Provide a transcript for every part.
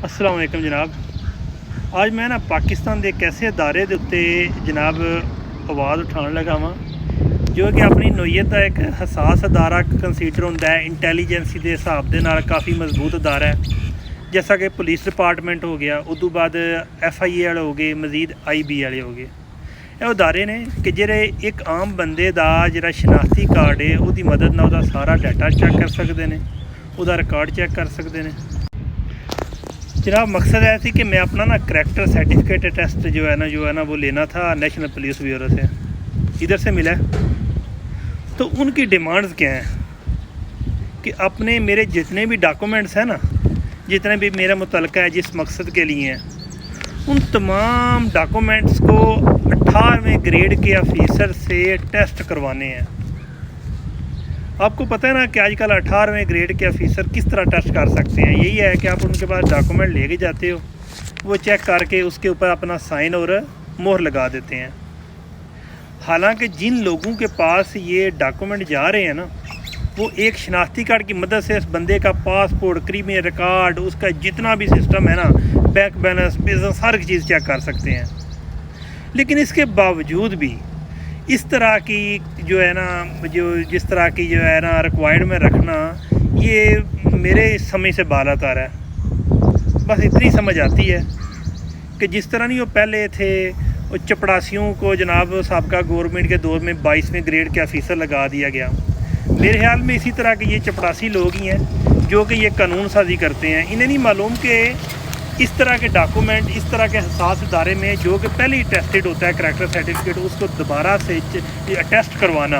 अस्सलाम वालेकुम जनाब। आज मैं पाकिस्तान के एक ऐसे अदारे के उत्ते जनाब आवाज़ उठाने लगा वा जो कि अपनी नोयत का एक हसास अदारा कंसीडर होंदा है। इंटैलीजेंसी के हिसाब के नाल काफ़ी मजबूत अदारा है, जैसा कि पुलिस डिपार्टमेंट हो गया, उस तो बाद FIA वाले हो गए, मजीद IB वाले हो गए। ये अदारे ने कि जेह्ड़े एक आम बंदे का जिहड़ा शनाख्ती कार्ड है उसकी मदद नाल उहदा सारा डाटा चैक कर सकते हैं, उसका रिकॉर्ड चैक कर सकते हैं। जनाब मकसद है थी कि मैं अपना करैक्टर सर्टिफिकेट टेस्ट जो है ना वो लेना था नेशनल पुलिस ब्यूरो से, इधर से मिला। तो उनकी डिमांड्स क्या हैं कि अपने मेरे जितने भी डॉक्यूमेंट्स हैं ना, जितने भी मेरा मुतलका है जिस मकसद के लिए हैं, उन तमाम डॉक्यूमेंट्स को 18वें ग्रेड के ऑफिसर से टेस्ट करवाने हैं। आपको पता है ना कि आजकल 18वें ग्रेड के ऑफिसर किस तरह टेस्ट कर सकते हैं। यही है कि आप उनके पास डॉक्यूमेंट लेके जाते हो, वो चेक करके उसके ऊपर अपना साइन और मोहर लगा देते हैं। हालांकि जिन लोगों के पास ये डॉक्यूमेंट जा रहे हैं ना, वो एक शनाख्ती कार्ड की मदद से इस बंदे का पासपोर्ट, क्रिमिनल रिकॉर्ड, उसका जितना भी सिस्टम है ना, बैंक बैलेंस, बिजनेस, हर चीज़ चेक कर सकते हैं। लेकिन इसके बावजूद भी इस तरह की जो है ना, जिस तरह की जो है ना रिक्वायर्ड में रखना, ये मेरे समझ से बाला तार है। बस इतनी समझ आती है कि जिस तरह नहीं वो पहले थे, वो चपड़ासियों को जनाब साबका गवर्नमेंट के दौर में 22वें ग्रेड के ऑफिसर लगा दिया गया। मेरे ख्याल में इसी तरह के ये चपड़ासी लोग ही हैं जो कि ये कानून साजी करते हैं। इन्हें नहीं मालूम कि इस तरह के डॉक्यूमेंट, इस तरह के हसास इदारे में जो कि पहले ही टेस्टेड होता है करैक्टर सर्टिफिकेट, उसको दोबारा से टेस्ट करवाना,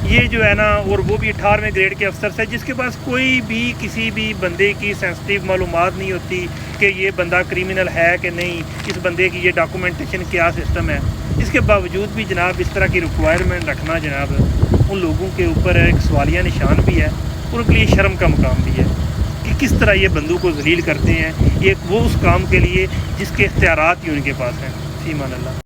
ये जो है ना, और वो भी 18वें ग्रेड के अफसर से जिसके पास कोई भी किसी भी बंदे की सेंसिटिव मालूमात नहीं होती कि ये बंदा क्रिमिनल है कि नहीं, इस बंदे की ये डॉक्यूमेंटेशन क्या सिस्टम है। इसके बावजूद भी जनाब इस तरह की रिक्वायरमेंट रखना जनाब उन लोगों के ऊपर एक सवालिया निशान भी है और उनके लिए शर्म का मुकाम भी है कि किस तरह ये बंदों को जलील करते हैं, ये वो उस काम के लिए जिसके इख्तियारात ही उनके पास हैं। फ़ी अमान अल्लाह।